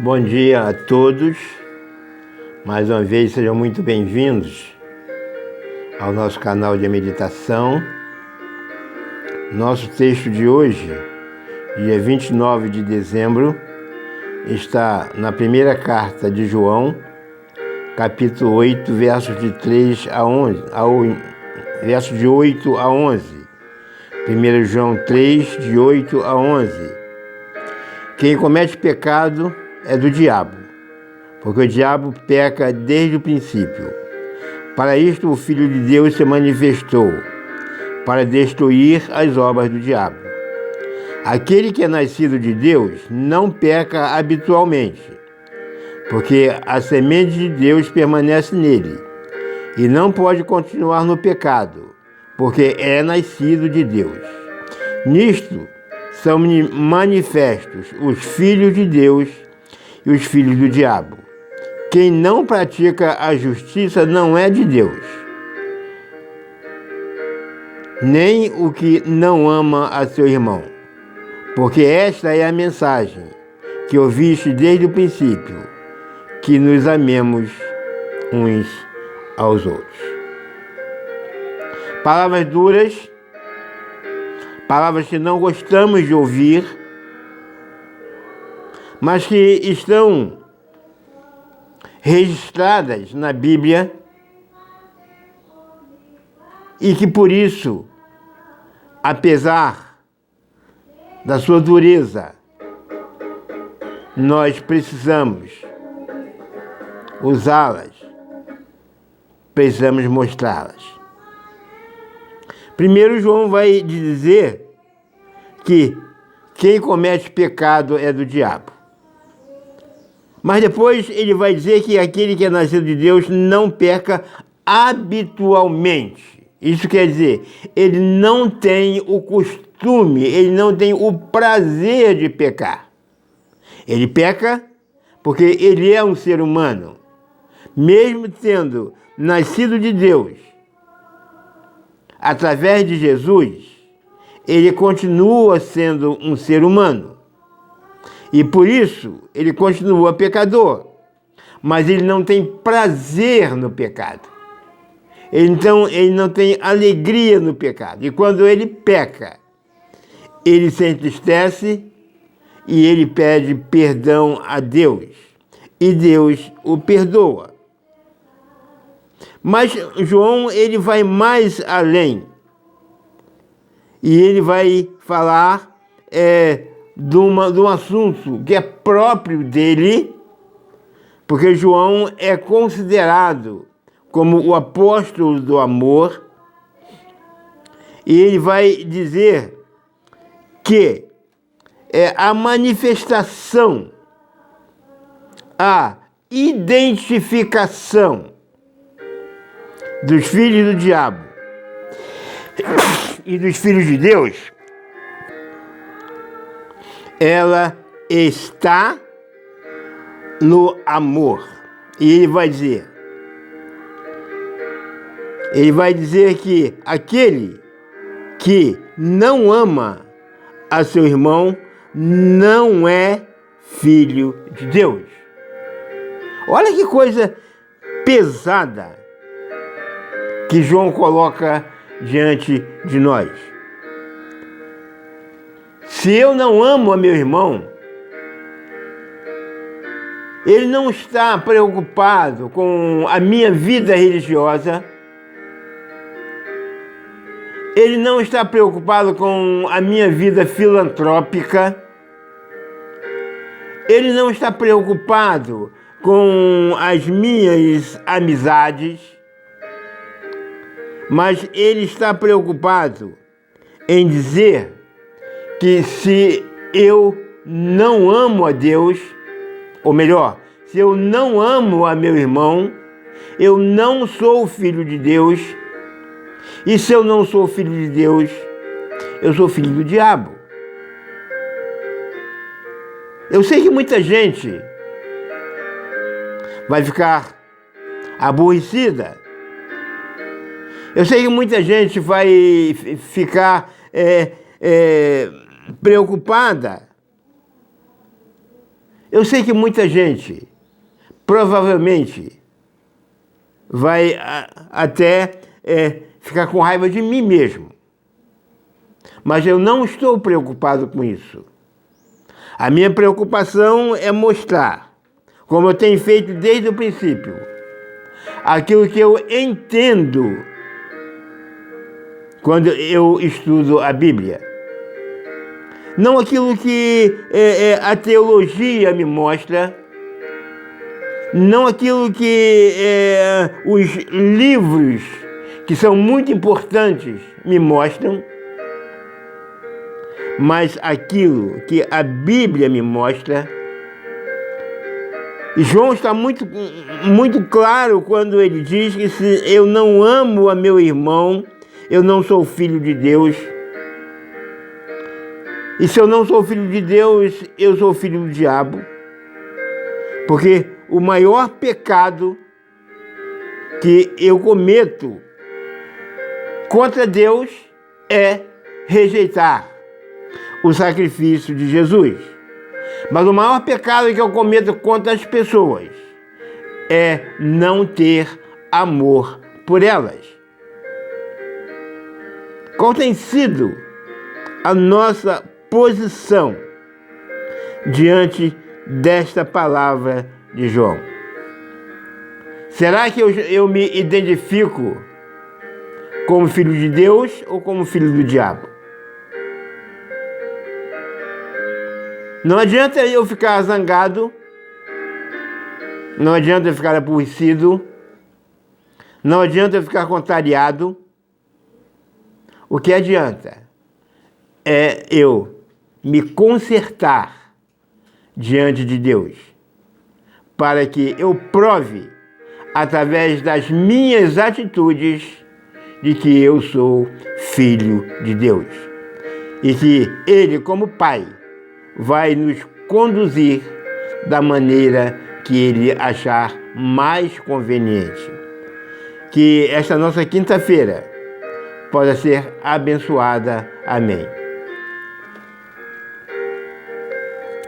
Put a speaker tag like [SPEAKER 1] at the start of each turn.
[SPEAKER 1] Bom dia a todos, mais uma vez sejam muito bem-vindos ao nosso canal de meditação. Nosso texto de hoje, dia 29 de dezembro, está na primeira carta de João, capítulo 8, versos de 3 a 11, versos de 8 a 11. 1 João 3, de 8 a 11. Quem comete pecado é do diabo, porque o diabo peca desde o princípio. Para isto o Filho de Deus se manifestou, para destruir as obras do diabo. Aquele que é nascido de Deus não peca habitualmente, porque a semente de Deus permanece nele, e não pode continuar no pecado, porque é nascido de Deus. Nisto são manifestos os filhos de Deus e os filhos do diabo. Quem não pratica a justiça não é de Deus, nem o que não ama a seu irmão, porque esta é a mensagem que ouviste desde o princípio, que nos amemos uns aos outros. Palavras duras, palavras que não gostamos de ouvir, mas que estão registradas na Bíblia e que por isso, apesar da sua dureza, nós precisamos usá-las, precisamos mostrá-las. Primeiro João vai dizer que quem comete pecado é do diabo. Mas depois ele vai dizer que aquele que é nascido de Deus não peca habitualmente. Isso quer dizer, ele não tem o costume, ele não tem o prazer de pecar. Ele peca porque ele é um ser humano. Mesmo tendo nascido de Deus, através de Jesus, ele continua sendo um ser humano. E por isso, ele continua pecador. Mas ele não tem prazer no pecado. Então, ele não tem alegria no pecado. E quando ele peca, ele se entristece e ele pede perdão a Deus. E Deus o perdoa. Mas João, ele vai mais além. E ele vai falar de um assunto que é próprio dele, porque João é considerado como o apóstolo do amor, e ele vai dizer que é a manifestação, a identificação dos filhos do diabo e dos filhos de Deus, ela está no amor. E ele vai dizer que aquele que não ama a seu irmão não é filho de Deus. Olha que coisa pesada que João coloca diante de nós. Se eu não amo a meu irmão, ele não está preocupado com a minha vida religiosa, ele não está preocupado com a minha vida filantrópica, ele não está preocupado com as minhas amizades, mas ele está preocupado em dizer que se eu não amo a Deus, ou melhor, se eu não amo a meu irmão, eu não sou filho de Deus, e se eu não sou filho de Deus, eu sou filho do diabo. Eu sei que muita gente vai ficar aborrecida. Eu sei que muita gente vai ficar preocupada. Eu sei que muita gente provavelmente vai até ficar com raiva de mim mesmo. Mas eu não estou preocupado com isso. A minha preocupação é mostrar, como eu tenho feito desde o princípio, aquilo que eu entendo quando eu estudo a Bíblia. Não aquilo que a teologia me mostra, não aquilo que os livros, que são muito importantes, me mostram, mas aquilo que a Bíblia me mostra. E João está muito claro quando ele diz que se eu não amo a meu irmão, eu não sou filho de Deus. E se eu não sou filho de Deus, eu sou filho do diabo. Porque o maior pecado que eu cometo contra Deus é rejeitar o sacrifício de Jesus. Mas o maior pecado que eu cometo contra as pessoas é não ter amor por elas. Qual tem sido a nossa posição diante desta palavra de João? Será que eu me identifico como filho de Deus ou como filho do diabo? Não adianta eu ficar zangado, não adianta eu ficar aborrecido, não adianta eu ficar contrariado. O que adianta é eu me consertar diante de Deus, para que eu prove, através das minhas atitudes, de que eu sou filho de Deus. E que Ele, como Pai, vai nos conduzir da maneira que Ele achar mais conveniente. Que esta nossa quinta-feira possa ser abençoada. Amém.